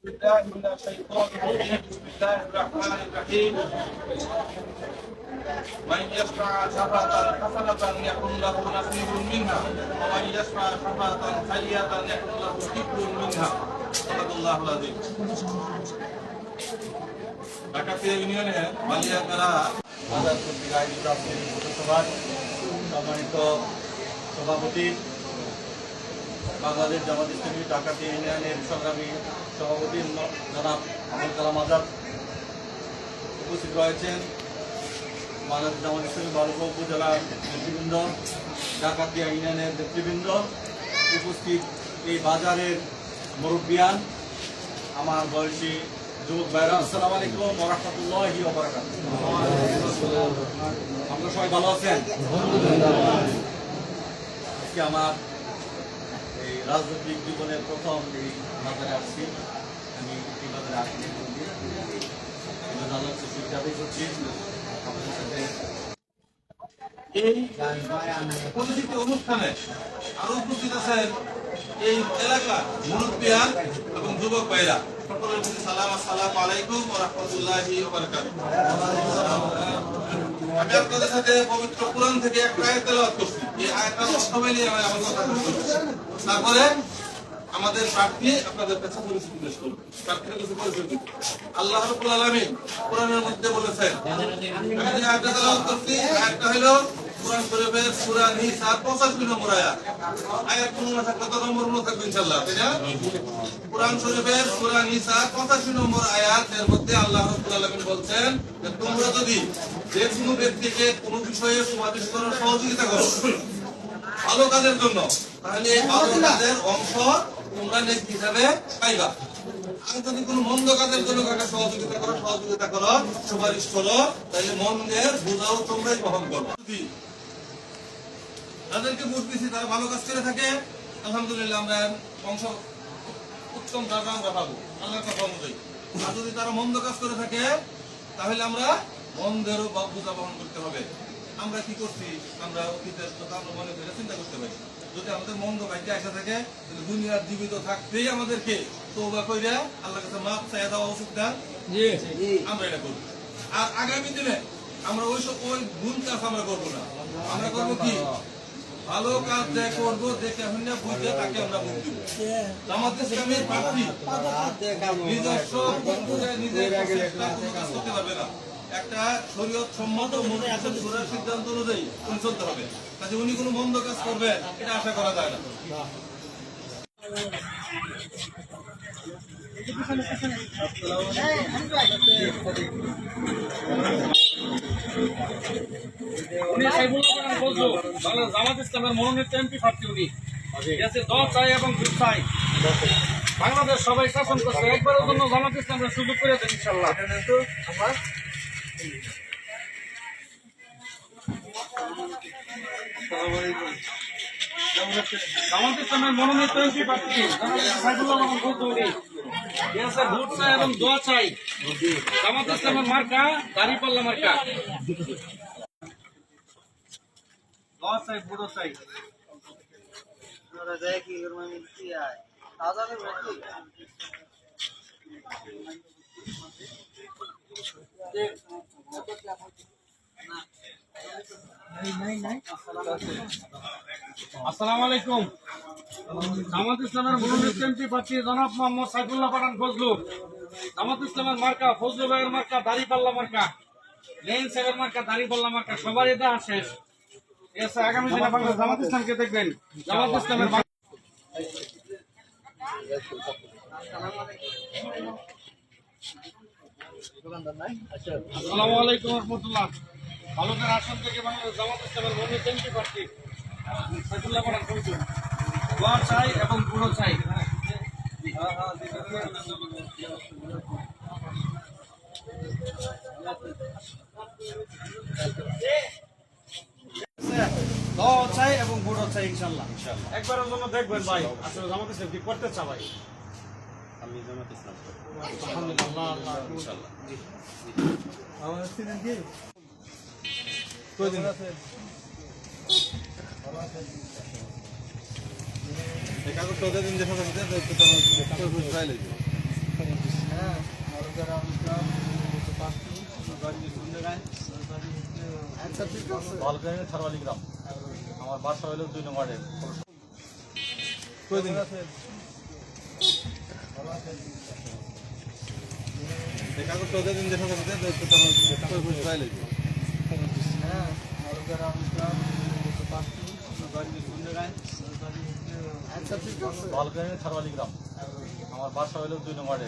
بالله من الشيطان الرجيم بسم الله الرحمن الرحيم من يشفع شفاعة حسنة يكن له نصيب منها ومن يشفع شفاعة سيئة يكن له كفل منها صدق الله العظيم ডাকাতিয়া ইউনিয়নের মালিয়াকারা বাজার কর্তৃক আয়োজিত আজকের পৌরসভার সম্মানিত সভাপতি বাংলাদেশ জামাত ইসলামী ডাকাতিয়া ইউনিয়নের সংগ্রামী সভাপতি জনাব আবুল কালাম আজাদ উপস্থিত রয়েছেন। বাংলাদেশ জামাত ইসলামী বালুকা উপজেলার নেতৃবৃন্দ, ডাকাতিয়া ইউনিয়নের নেতৃবৃন্দ, উপস্থিত এই বাজারের মুরব্বিয়ান, আমার বয়সী যুবক ভাইরা, আসসালামু আলাইকুম ওয়া রাহমাতুল্লাহি ওয়া বারাকাতুহু। আপনারা সবাই ভালো আছেন? আজকে আমার এই রাজনৈতিক জীবনের প্রথম এই বাজারে আসছি। আমি এই বাজারে আসছি করছি আপনাদের সাথে এই প্রতিটি অনুষ্ঠানে আরো উপস্থিত আছেন এই এলাকার মুরব্বিয়ান এবং যুবক ভাইরা। সকলের প্রতি সালাম, আসসালামু আলাইকুম ওয়া রাহমাতুল্লাহি ওয়া বারাকাতুহু। আমি আপনাদের সাথে পবিত্র কোরআন থেকে একটা আয়াত তেলাওয়াত করছি। এই আয়াতটা অর্থ মিলিয়ে আমি আমার কথা বলছি। তারপরে আমাদের প্রার্থী আপনাদের কাছে পরিচিতি পেশ করবে। প্রার্থীর কাছে পরিচিতি আল্লাহ রাব্বুল আলামিন কোরআনের মধ্যে বলেছেন, আমি যে আয়াতটা তেলাওয়াত করছি আয়াতটা হলো কোরআন শরীফের সূরা নিসা 85 নম্বর আয়াত। আয়াত মনে থাকলে কত নম্বর মনে থাকবে ইনশাআল্লাহ, তাই না? কোরআন শরীফের সূরা নিসা 85 নম্বর আয়াতের মধ্যে আল্লাহ রাব্বুল আলামিন বলছেন যে তোমরা যদি যে কোনো ব্যক্তিকে কোনো বিষয়ে সুপারিশ করার সহযোগিতা করো ভালো কাজের জন্য, তাহলে এই ভালো কাজের অংশ তোমরা নেকি হিসাবে পাইবা। আর যদি কোনো মন্দ কাজের জন্য কাকে সহযোগিতা করো, সুপারিশ করো, তাহলে মন্দের বোঝাও তোমরাই বহন করো। তাদেরকে ভোট দিচ্ছি, তারা ভালো কাজ করে থাকে, আলহামদুলিল্লাহ আমরা অংশ উত্তম টাকা আমরা পাবো আল্লাহর কথা অনুযায়ী। আর যদি তারা মন্দ কাজ করে থাকে তাহলে আমরা মন্দেরও বোঝা বহন করতে হবে। আমরা কি করছি, আমরা অতীতের কথা আমরা মনে করে চিন্তা করতে পারি। যদি আমাদের মন্দ ভাইতে আসা থাকে তাহলে দুনিয়ার জীবিত থাকতেই আমাদেরকে তওবা কইরা আল্লাহর কাছে মাপ চাইয়া দেওয়া উচিত না? আমরা এটা করব। আর আগামী দিনে আমরা ওই গুণ কাজ আমরা করবো না। আমরা করবো কি, ভালো কাজ যে করবো দেখে হইনা বুঝে তাকে আমরা ভোট দিব। জামাত ইসলামীর প্রার্থী নিজস্ব নিজের কাজ করতে পারবে না। একটা শরীয়ত সম্মত সিদ্ধান্ত অনুযায়ী উনি চলতে হবে। কাজে উনি কোনো মন্দ কাজ করবে এটা আশা করা যায় না। জামাত ইসলামের মনোনীত এমপি প্রার্থী উনি। দল চাই এবং দুধ চাই, বাংলাদেশ সবাই শাসন করছে, একবারের জন্য জামাত ইসলামের সুযোগ করে দেন ইনশাল্লাহ। জামাত ইসলামের মনোনীত এমপি প্রার্থী সাইদুল্লাহ ভোট চাই এবং দোয়া চাই। জামাত ইসলামের মার্কা দাঁড়িপাল্লা মার্কা, দোয়া চাই, ভোট চাই। আসসালামু আলাইকুম। জামাত ইসলামের মনোনীত এমপি প্রার্থী জনাব মোহাম্মদ সাইফুল্লাহ পাঠান ফজলু। জামাত ইসলামের মার্কা ফজলু ভাইয়ের মার্কা দাঁড়িপাল্লা মার্কা, লেন সাহেবের মার্কা দাঁড়িপাল্লা মার্কা। সবারই দেখা শেষ। আগামী দিনে বাংলাদেশ জামাত ইসলামকে দেখবেন। জামাত ইসলামের আসসালামু আলাইকুম রহমতুল্লাহ। বালুকার আসন থেকে বাংলাদেশ জামাত ইসলামের মনোনীত এমপি প্রার্থী সাইফুল্লাহ পাঠান ফজলু। দোয়া চাই এবং গুঁড়ো চাই। দোয়া চাই এবং গুঁড়ো চাই ইনশাল্লাহ। একবারের জন্য দেখবেন ভাই আসলে জামাত ইসলাম কি করতে চা ভাই। আমি জামাত ইসলাম আলহামদুলিল্লাহ ইনশাআল্লাহ। আমার সিজন কি কয়দিন আছে? এই কাগজ তো দিন দেখা যাবে, তো তো ফাইল হইছে। আচ্ছা ঠিক আছে। ভালকানি থারওয়ালি গ্রাম। আমার বাসা হলো 2 নম্বরে। কাগজ তো দিন দেখা যাবে তো তোমার বুঝ পাইলে আচ্ছা ঠিক আছে। ভালকানি থারওয়ালি গ্রাম। আমার বাসা হলো 2 নম্বরে।